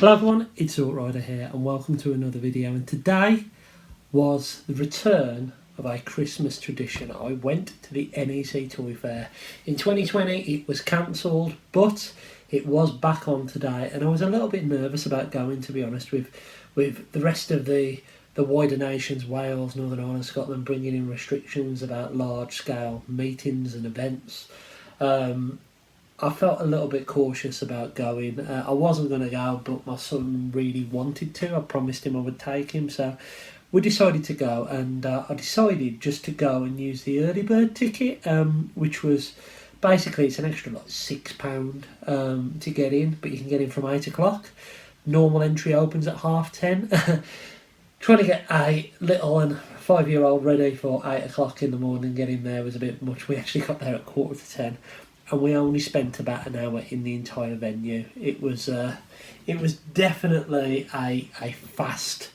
Hello everyone, it's Outrider here and welcome to another video, and today was the return of a Christmas tradition. I went to the NEC Toy Fair. In 2020 it was cancelled, but it was back on today, and I was a little bit nervous about going, to be honest, with the rest of the wider nations, Wales, Northern Ireland, Scotland, bringing in restrictions about large scale meetings and events. I felt a little bit cautious about going. I wasn't going to go, but my son really wanted to. I promised him I would take him, so we decided to go, and I decided just to go and use the early bird ticket, which was basically, it's an extra like £6 to get in, but you can get in from 8 o'clock. Normal entry opens at 10:30. Trying to get a little and 5-year-old ready for 8 o'clock in the morning, getting there was a bit much. We actually got there at 10:15. And we only spent about an hour in the entire venue. It was definitely a fast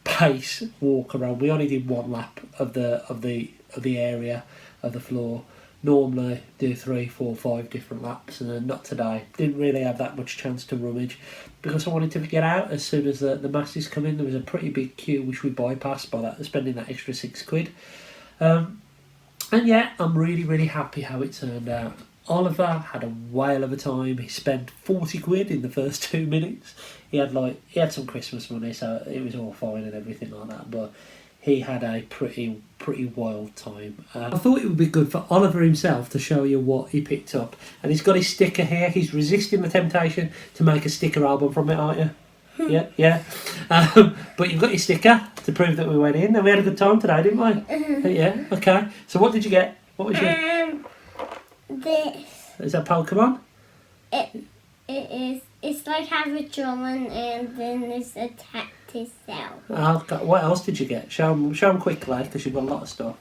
pace walk around. We only did one lap of the area of the floor. Normally do 3, 4, 5 different laps, and not today. Didn't really have that much chance to rummage because I wanted to get out as soon as the masses come in. There was a pretty big queue which we bypassed by that, spending that extra £6. And yeah, I'm really happy how it turned out. Oliver had a whale of a time. He spent £40 in the first 2 minutes. He had some Christmas money, so it was all fine and everything like that. But he had a pretty wild time. I thought it would be good for Oliver himself to show you what he picked up. And he's got his sticker here. He's resisting the temptation to make a sticker album from it, aren't you? Yeah. But you've got your sticker to prove that we went in, and we had a good time today, didn't we? Yeah. Okay. So what did you get? What was your? This. Is that Pokemon? It is. It's like Havadron, and then there's a tactile cell. What else did you get? Show them quickly, because you've got a lot of stuff.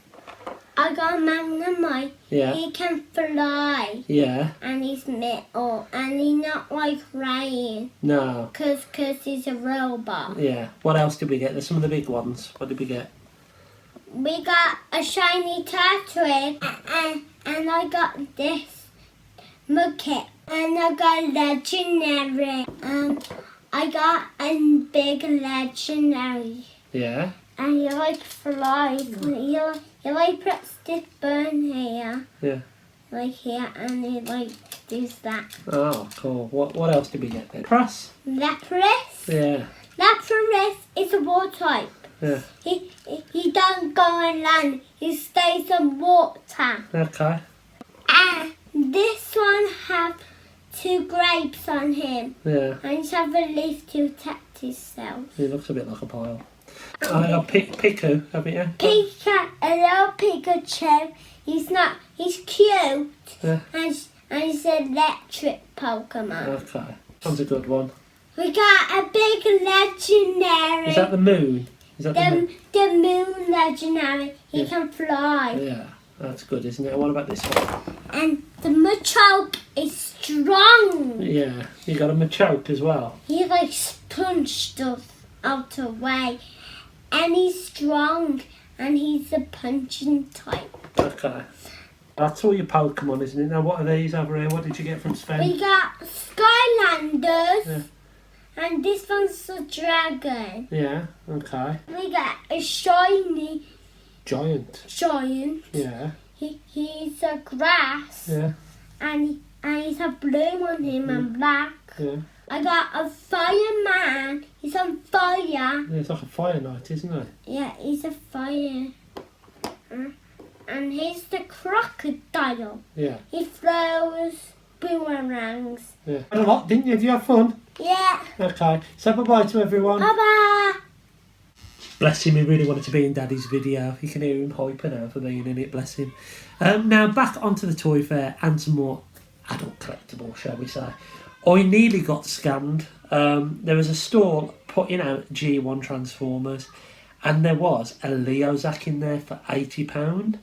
I got a Magnemite. Yeah. He can fly. Yeah. And he's metal, and he's not like rain. No. Cause he's a robot. Yeah. What else did we get? There's some of the big ones. What did we get? We got a shiny turtle, and I got this Mudkip, and I got legendary. I got a big legendary. Yeah. And he like flies. He like puts this burn here. Yeah. Like here, and he like does that. Oh, cool. What else did we get then? Press. Lapras. Yeah. Lapras is a water type. Yeah. He don't go on land. He stays on water. Okay. And this one have 2 grapes on him. Yeah. And he's have at least 2 tactile cells. He looks a bit like a pile. I got Piku, haven't you? A little Pikachu. He's cute. Yeah. And he's an electric Pokemon. Okay. That's a good one. We got a big legendary. Is that the moon? Is that the moon legendary? He can fly. Yeah, that's good, isn't it? What about this one? And the Machoke is strong. Yeah, you got a Machoke as well. He like punch stuff out of the way. And he's strong. And he's a punching type. Okay. That's all your Pokemon, isn't it? Now, what are these over here? What did you get from Sven? We got Skylanders. Yeah. And this one's a dragon. Yeah, okay. We got a shiny Giant. Yeah. He's a grass. Yeah. And he's a blue on him and black. Yeah. I got a fireman. He's on fire. Yeah, it's like a fire knight, isn't it? Yeah, he's a fire. And he's the crocodile. Yeah. He throws boomerangs. Yeah. Had a lot, didn't you? Did you have fun? Yeah. Okay. So bye-bye to everyone. Bye-bye. Bless him, he really wanted to be in Daddy's video. You can hear him hyper now for being in it, bless him. Now back onto the toy fair and some more adult collectibles, shall we say. I nearly got scammed. There was a stall putting out G1 Transformers, and there was a Leozak in there for £80.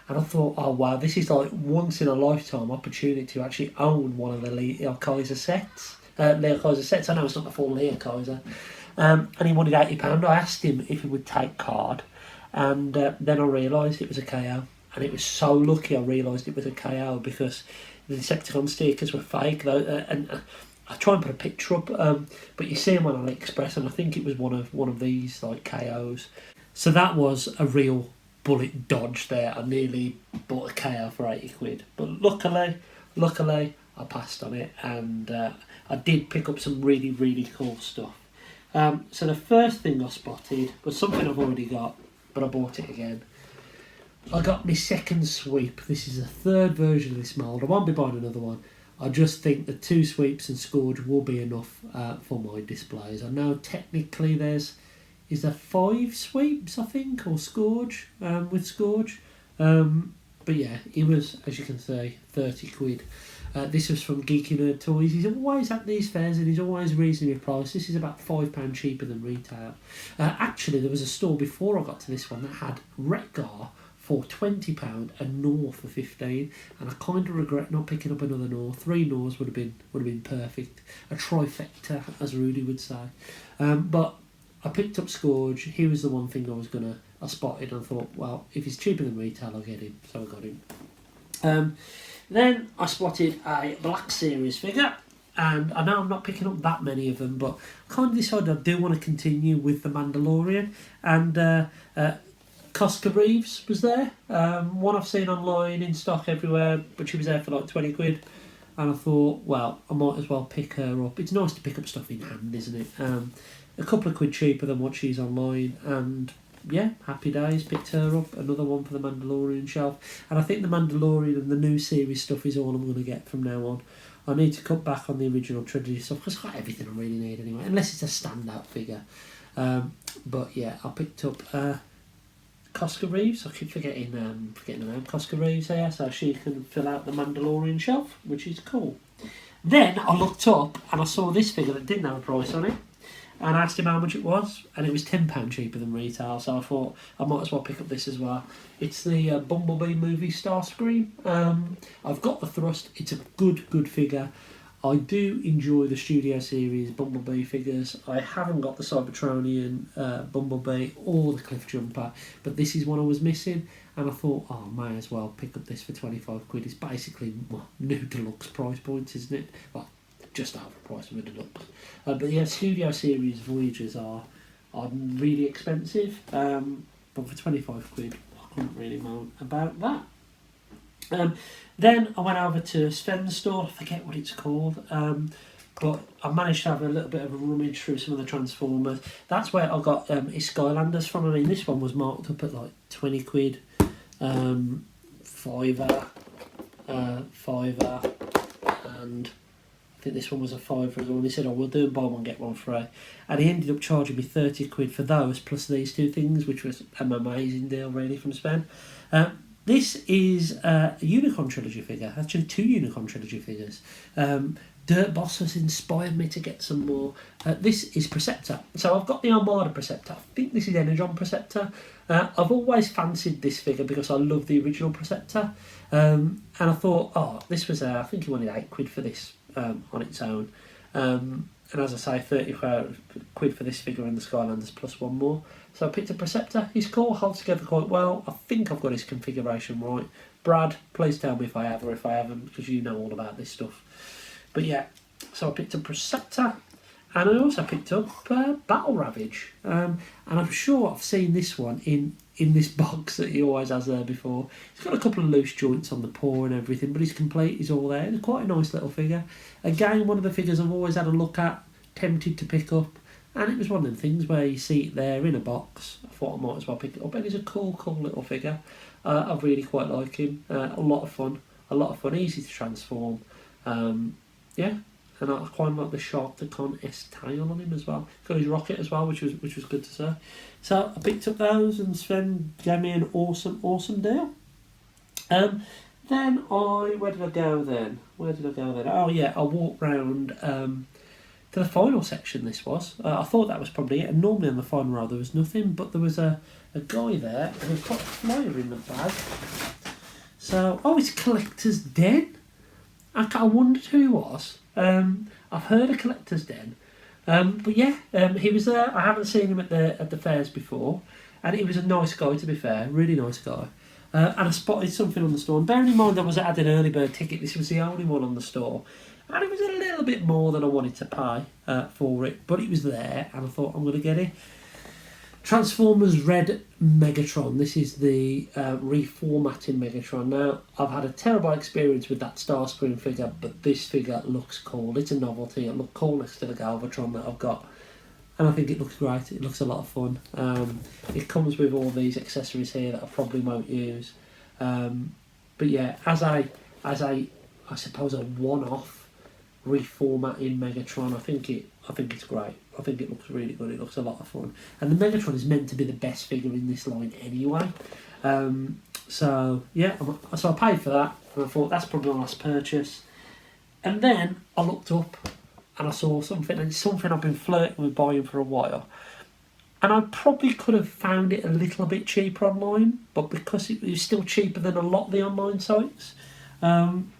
And I thought, oh wow, this is like once in a lifetime opportunity to actually own one of the Leo Kaiser sets. Leo Kaiser sets. I know it's not the full Leo Kaiser. And he wanted £80. I asked him if he would take card, and then I realised it was a KO. And it was so lucky I realised it was a KO, because the Decepticon stickers were fake, though, and I try and put a picture up, but you see them on AliExpress, and I think it was one of these like KOs. So that was a real bullet dodge there. I nearly bought a KO for 80 quid, but luckily I passed on it, and I did pick up some really, really cool stuff. So the first thing I spotted was something I've already got, but I bought it again. I got my second sweep. This is a third version of this mould. I won't be buying another one. I just think the 2 sweeps and Scourge will be enough for my displays. I know technically is there 5 sweeps, I think, or Scourge, with Scourge. But yeah, it was, as you can see, 30 quid. This was from Geeky Nerd Toys. He's always at these fairs and he's always reasonably priced. This is about £5 cheaper than retail. Actually, there was a store before I got to this one that had Retgar for £20 and Nor for 15, and I kind of regret not picking up another Nor. 3 Nors would have been perfect, a trifecta, as Rudy would say. But I picked up Scourge. He was the one thing I spotted, and I thought, well, if he's cheaper than retail, I'll get him. So I got him. Then I spotted a Black Series figure, and I know I'm not picking up that many of them, but I kind of decided I do want to continue with the Mandalorian, and Cosca Reeves was there. One I've seen online in stock everywhere, but she was there for like 20 quid. And I thought, well, I might as well pick her up. It's nice to pick up stuff in hand, isn't it? A couple of quid cheaper than what she's online. And yeah, happy days, picked her up. Another one for the Mandalorian shelf. And I think the Mandalorian and the new series stuff is all I'm going to get from now on. I need to cut back on the original trilogy stuff because I've got everything I really need anyway, unless it's a standout figure. But yeah, I picked up Cosca Reeves. I keep forgetting the name. Cosca Reeves here, so she can fill out the Mandalorian shelf, which is cool. Then I looked up and I saw this figure that didn't have a price on it, and I asked him how much it was, and it was £10 cheaper than retail. So I thought I might as well pick up this as well. It's the Bumblebee movie Starscream. I've got the thrust. It's a good figure. I do enjoy the Studio Series Bumblebee figures. I haven't got the Cybertronian Bumblebee or the Cliff Jumper, but this is one I was missing, and I thought, oh, I may as well pick up this for 25 quid. It's basically new deluxe price points, isn't it? Well, just over the price of a deluxe. But yeah, Studio Series Voyagers are really expensive, but for 25 quid, I couldn't really moan about that. Then I went over to Sven's store, I forget what it's called, but I managed to have a little bit of a rummage through some of the Transformers. That's where I got his Skylanders from. I mean, this one was marked up at like 20 quid, fiver, and I think this one was a fiver as well. And he said, oh, we'll do buy one, get one free. And he ended up charging me 30 quid for those, plus these 2 things, which was an amazing deal really from Sven. This is a Unicron Trilogy figure, actually 2 Unicron Trilogy figures. Dirt Boss has inspired me to get some more. This is Preceptor. So I've got the Armada Preceptor. I think this is Energon Preceptor. I've always fancied this figure because I love the original Preceptor. And I thought, oh, this was, I think he wanted 8 quid for this on its own. And as I say, 30 quid for this figure and the Skylanders plus 1 more. So I picked a Preceptor. He's cool, holds together quite well. I think I've got his configuration right. Brad, please tell me if I have or if I haven't, because you know all about this stuff. But yeah, so I picked up Preceptor, and I also picked up Battle Ravage. And I'm sure I've seen this one in this box that he always has there before. He's got a couple of loose joints on the paw and everything, but he's complete, he's all there. It's quite a nice little figure. Again, one of the figures I've always had a look at, tempted to pick up. And it was one of them things where you see it there in a box. I thought I might as well pick it up. And he's a cool little figure. I really quite like him. A lot of fun, easy to transform. Yeah, and I quite like the Sharkticon S tail on him as well. Got his rocket as well, which was good to see. So I picked up those, and Sven gave me an awesome deal. Then where did I go then? Oh yeah, I walked round to the final section. This was. I thought that was probably it. And normally on the final row there was nothing, but there was a guy there who put a flyer in the bag. So it's Collector's Den. I wondered who he was. I've heard of Collector's Den, but yeah, he was there. I haven't seen him at the fairs before, and he was a nice guy, to be fair, really nice guy. And I spotted something on the store. And bearing in mind I was at an early bird ticket, this was the only one on the store. and it was a little bit more than I wanted to pay for it, but it was there, and I thought I'm going to get it. Transformers Red Megatron. This is the reformatting Megatron. Now, I've had a terrible experience with that Starscream figure, but this figure looks cool. It's a novelty. It looks cool next to the Galvatron that I've got, and I think it looks great. It looks a lot of fun. It comes with all these accessories here that I probably won't use. But yeah, as I suppose a one-off reformatting Megatron, I think it's great. I think it looks really good. It looks a lot of fun, and the Megatron is meant to be the best figure in this line anyway. So yeah, so I paid for that, and I thought that's probably my last purchase. And then I looked up, and I saw something, and it's something I've been flirting with buying for a while. And I probably could have found it a little bit cheaper online, but because it was still cheaper than a lot of the online sites, and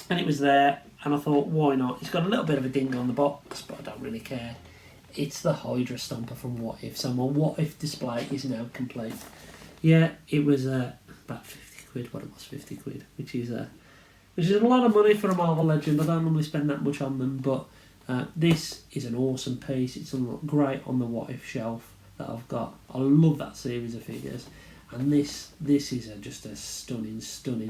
it was there, and I thought, why not? It's got a little bit of a ding on the box, but I don't really care. It's the Hydra Stomper from What If, so my What If display is now complete. Yeah, it was about 50 quid, what it was, 50 quid, which is a lot of money for a Marvel Legend. I don't normally spend that much on them, but this is an awesome piece. It's great on the What If shelf that I've got. I love that series of figures, and this is just a stunning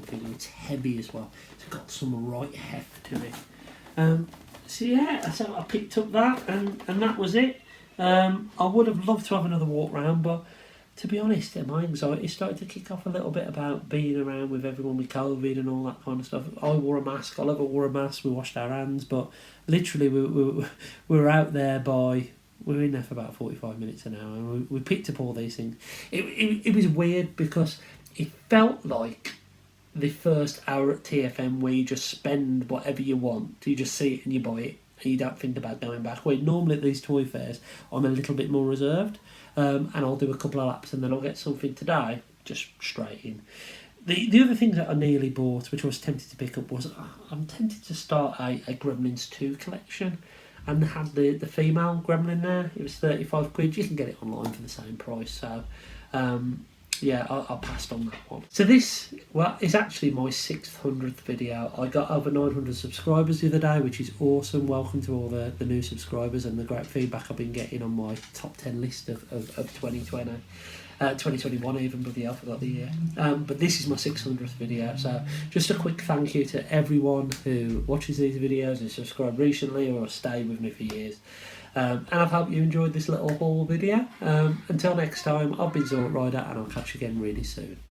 figure. It's heavy as well. It's got some right heft to it. So yeah, so I picked up that, and that was it. I would have loved to have another walk round, but to be honest, my anxiety started to kick off a little bit about being around with everyone with COVID and all that kind of stuff. I wore a mask. Oliver wore a mask. We washed our hands, but literally we were out there we were in there for about 45 minutes an hour, and we picked up all these things. It was weird because it felt like the first hour at TFM where you just spend whatever you want. You just see it and you buy it, and you don't think about going back. Where normally at these toy fairs, I'm a little bit more reserved, and I'll do a couple of laps and then I'll get something. Today, just straight in. The other thing that I nearly bought, which I was tempted to pick up, was I'm tempted to start a Gremlins 2 collection, and had the female Gremlin there. It was 35 quid. You can get it online for the same price. So yeah, I passed on that one. So this, well, is actually my 600th video. I got over 900 subscribers the other day, which is awesome. Welcome to all the new subscribers and the great feedback I've been getting on my top 10 list of 2020. 2021 even, bloody hell, I forgot the year. But this is my 600th video, so just a quick thank you to everyone who watches these videos and subscribed recently or stayed with me for years. And I hope you enjoyed this little haul video. Until next time, I've been Zork Rider, and I'll catch you again really soon.